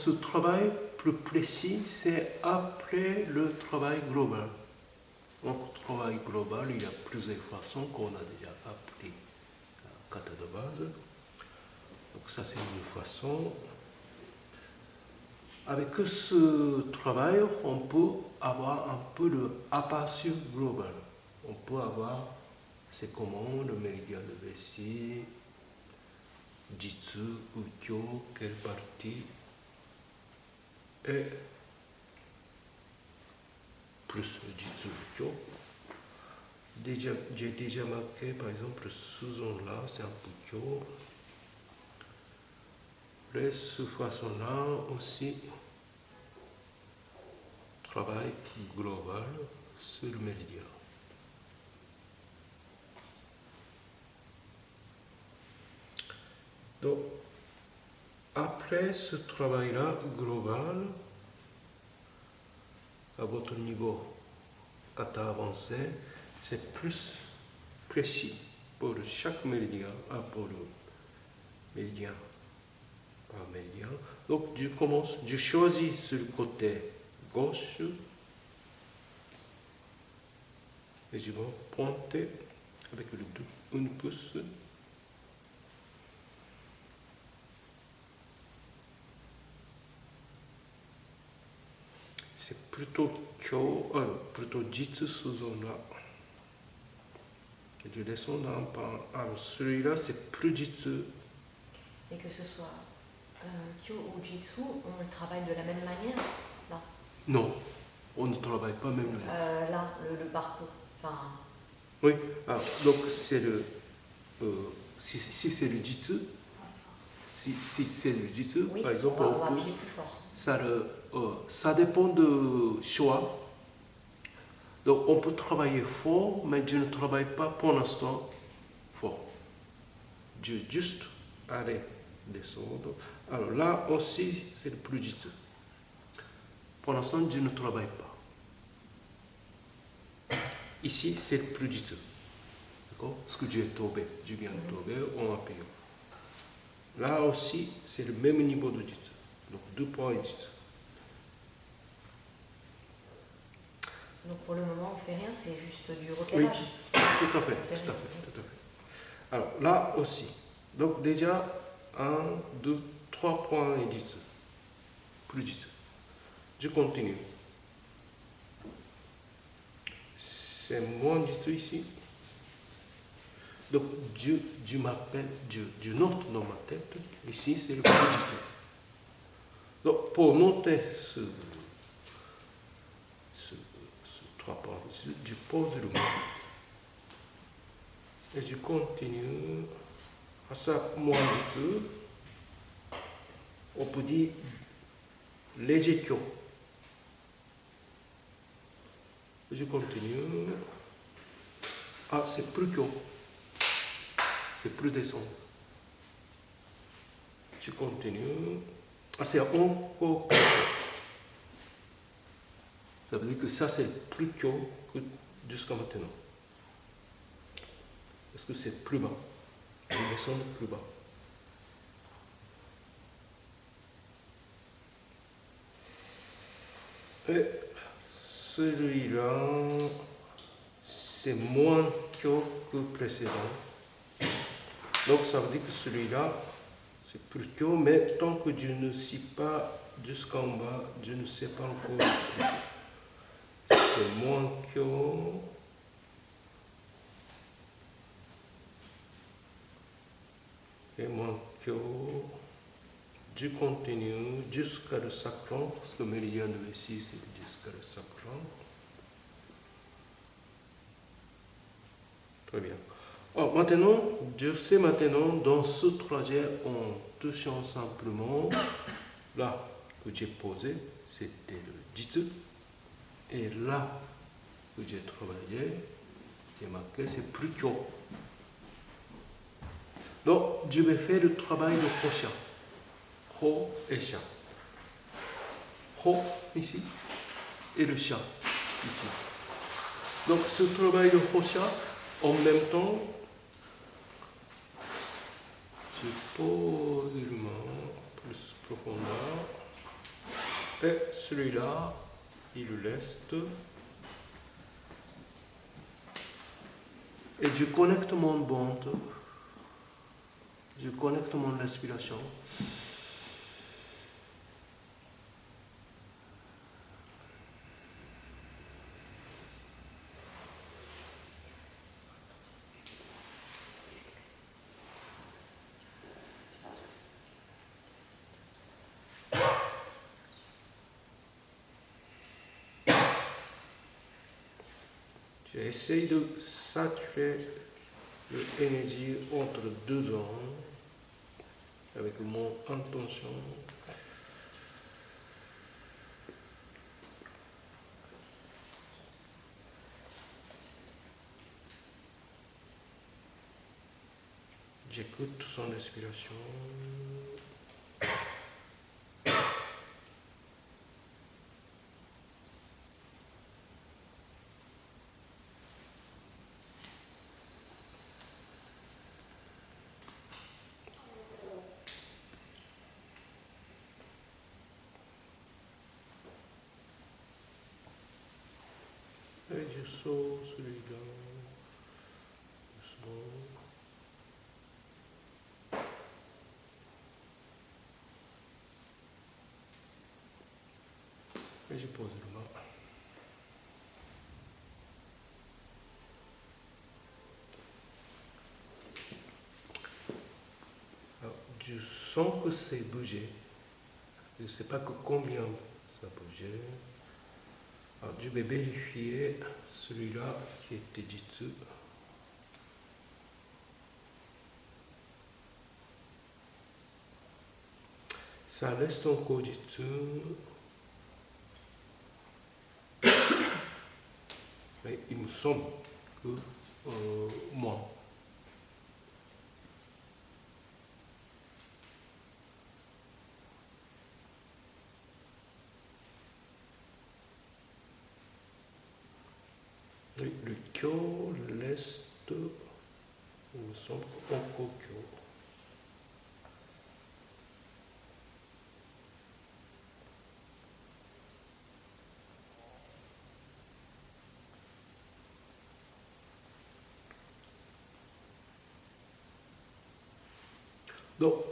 ce travail plus précis, c'est après le travail global. Donc, travail global, il y a plusieurs façons qu'on a déjà appris à kata de base. Donc, ça, c'est une façon. Avec ce travail, on peut avoir un peu l'aperçu global. On peut avoir, c'est comment le méridien de vessie, Jitsu, Ukkyo, quelle partie, et plus Jitsu, Ukkyo. J'ai déjà marqué, par exemple, ce zone-là, c'est un Ukkyo. De cette façon-là aussi, travail global sur le méridien. Donc, après ce travail-là global, à votre niveau kata avancé, c'est plus précis pour chaque méridien, pour le méridien par méridien. Donc, je choisis sur le côté gauche et je vais pointer avec une pouce. C'est plutôt Kyo, plutôt Jitsu ce zone-là. Je descends un pas. Alors celui-là, c'est plus Jitsu. Et que ce soit Kyo ou Jitsu, on le travaille de la même manière là? Non, on ne travaille pas même là. Là, le parcours. Enfin... Oui, alors, donc c'est le. Si c'est le Jitsu, si c'est le Jitsu, oui, par exemple, on va appuyer plus fort. Ça dépend du choix. Donc on peut travailler fort, mais je ne travaille pas pour l'instant fort. Je juste aller descendre. Alors là aussi, c'est le plus Jitsu. Pour l'instant, je ne travaille pas. Ici, c'est le plus Jitsu. D'accord? Ce que j'ai tombé, je viens de tomber, on appuie. Là aussi, c'est le même niveau de Jitsu. Donc 2 points Jitsu. Donc pour le moment, on ne fait rien, c'est juste du repérage. Oui, tout à fait. Alors là aussi. Donc déjà, 1, 2, 3 points et Jitsu. Plus Jitsu. Je continue. C'est moins Jitsu ici. Donc je m'appelle, je note dans ma tête, ici c'est le plus Jitsu. Donc pour noter ce 3 points, je pose le mot. Et je continue. À ça, moins Jitsu. On peut dire léger Kyo. Je continue. Ah, c'est plus Kyo. C'est plus descendre. Je continue. Ah, c'est encore Kyo. Ça veut dire que ça, c'est plus Kyo que jusqu'à maintenant. Parce que c'est plus bas. Je descends plus bas. Et celui-là, c'est moins Kyo que précédent. Donc ça veut dire que celui-là, c'est plus Kyo, mais tant que je ne suis pas jusqu'en bas, je ne sais pas encore. C'est moins Kyo. Et moins Kyo. Je continue jusqu'à le sacrum, parce que le méridien de vessie, c'est jusqu'à le sacrum. Très bien. Alors maintenant, je sais maintenant, dans ce trajet, en touchant simplement, là que j'ai posé, c'était le Jitsu. Et là que j'ai travaillé, j'ai marqué, c'est plus Kyo. Donc, je vais faire le travail de Hosha. Ho et Sha. Ho ici et le Sha ici. Donc ce travail de Hosha, en même temps, je pose le main plus profondément. Et celui-là, il le laisse. Et je connecte mon ventre. Je connecte mon respiration. J'essaie de saturer l'énergie entre deux zones avec mon intention. J'écoute son respiration. Et je sors celui-là. Doucement. Et je pose le bas. Alors, je sens que c'est bougé. Je ne sais pas que combien ça bougeait. Alors, je vais vérifier celui-là qui était Jitsu. Ça reste encore Jitsu. Mais il me semble que moins. Et le Kyo, l'Est, il me semble encore Kyo. Donc,